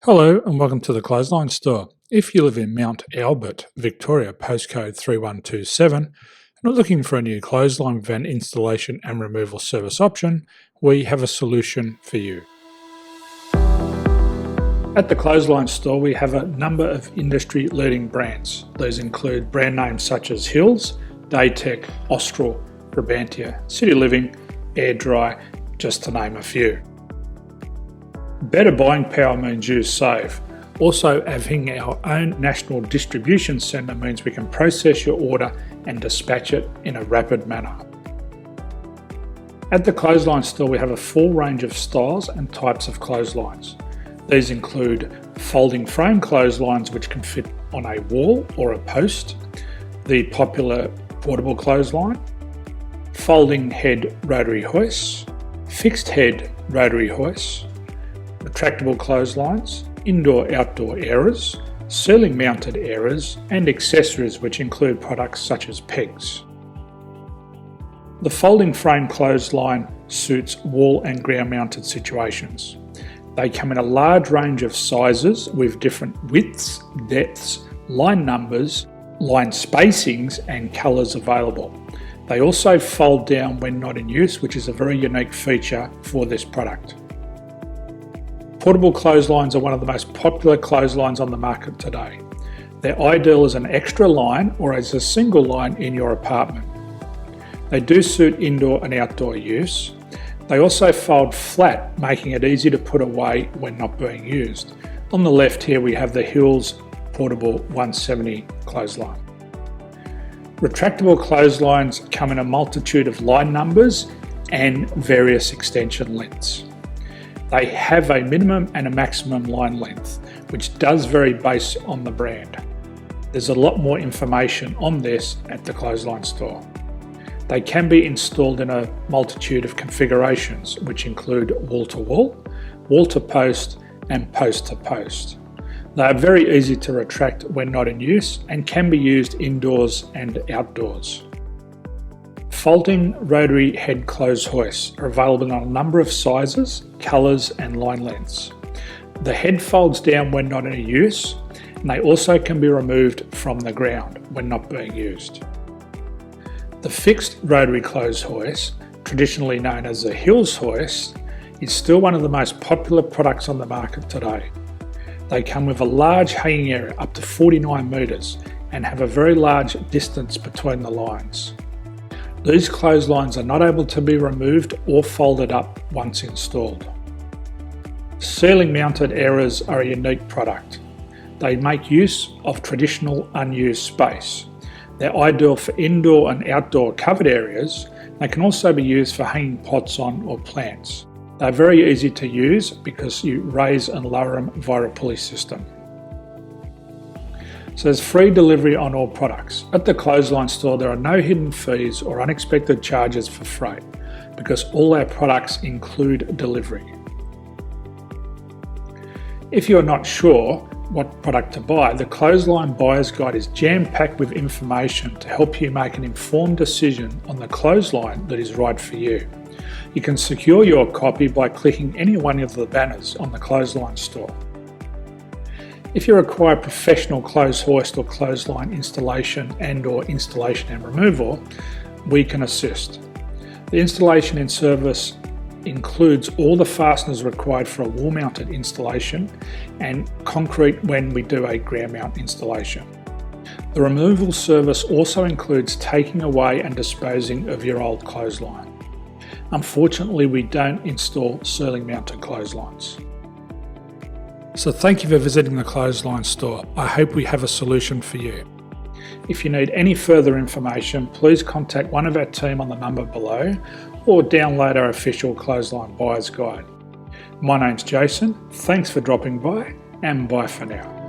Hello and welcome to the Clothesline Store. If you live in Mount Albert, Victoria, postcode 3127, and are looking for a new clothesline with an installation and removal service option, we have a solution for you. At the Clothesline Store, we have a number of industry-leading brands. These include brand names such as Hills, Daytech, Austral, Brabantia, City Living, Air Dry, just to name a few. Better buying power means you save. Also, having our own national distribution centre means we can process your order and dispatch it in a rapid manner. At the Clothesline Store, we have a full range of styles and types of clotheslines. These include folding frame clotheslines which can fit on a wall or a post, the popular portable clothesline, folding head rotary hoists, fixed head rotary hoists, retractable clotheslines, indoor-outdoor airers, ceiling-mounted airers, and accessories which include products such as pegs. The folding frame clothesline suits wall and ground-mounted situations. They come in a large range of sizes with different widths, depths, line numbers, line spacings, and colours available. They also fold down when not in use, which is a very unique feature for this product. Portable clotheslines are one of the most popular clotheslines on the market today. They're ideal as an extra line or as a single line in your apartment. They do suit indoor and outdoor use. They also fold flat, making it easy to put away when not being used. On the left here we have the Hills Portable 170 clothesline. Retractable clotheslines come in a multitude of line numbers and various extension lengths. They have a minimum and a maximum line length, which does vary based on the brand. There's a lot more information on this at the Clothesline Store. They can be installed in a multitude of configurations, which include wall-to-wall, wall-to-post, and post-to-post. They are very easy to retract when not in use and can be used indoors and outdoors. Folding rotary head clothes hoists are available in a number of sizes, colours and line lengths. The head folds down when not in use, and they also can be removed from the ground when not being used. The fixed rotary clothes hoist, traditionally known as the Hills hoist, is still one of the most popular products on the market today. They come with a large hanging area up to 49 metres and have a very large distance between the lines. These clotheslines are not able to be removed or folded up once installed. Ceiling mounted airers are a unique product. They make use of traditional unused space. They're ideal for indoor and outdoor covered areas. They can also be used for hanging pots on or plants. They're very easy to use because you raise and lower them via a pulley system. So there's free delivery on all products. At the Clothesline Store, there are no hidden fees or unexpected charges for freight because all our products include delivery. If you're not sure what product to buy, the Clothesline Buyer's Guide is jam-packed with information to help you make an informed decision on the clothesline that is right for you. You can secure your copy by clicking any one of the banners on the Clothesline Store. If you require professional clothes hoist or clothesline installation and/or installation and removal, we can assist. The installation and service includes all the fasteners required for a wall-mounted installation and concrete when we do a ground mount installation. The removal service also includes taking away and disposing of your old clothesline. Unfortunately, we don't install ceiling-mounted clotheslines. So thank you for visiting the Clothesline Store. I hope we have a solution for you. If you need any further information, please contact one of our team on the number below or download our official Clothesline Buyer's Guide. My name's Jason, thanks for dropping by and bye for now.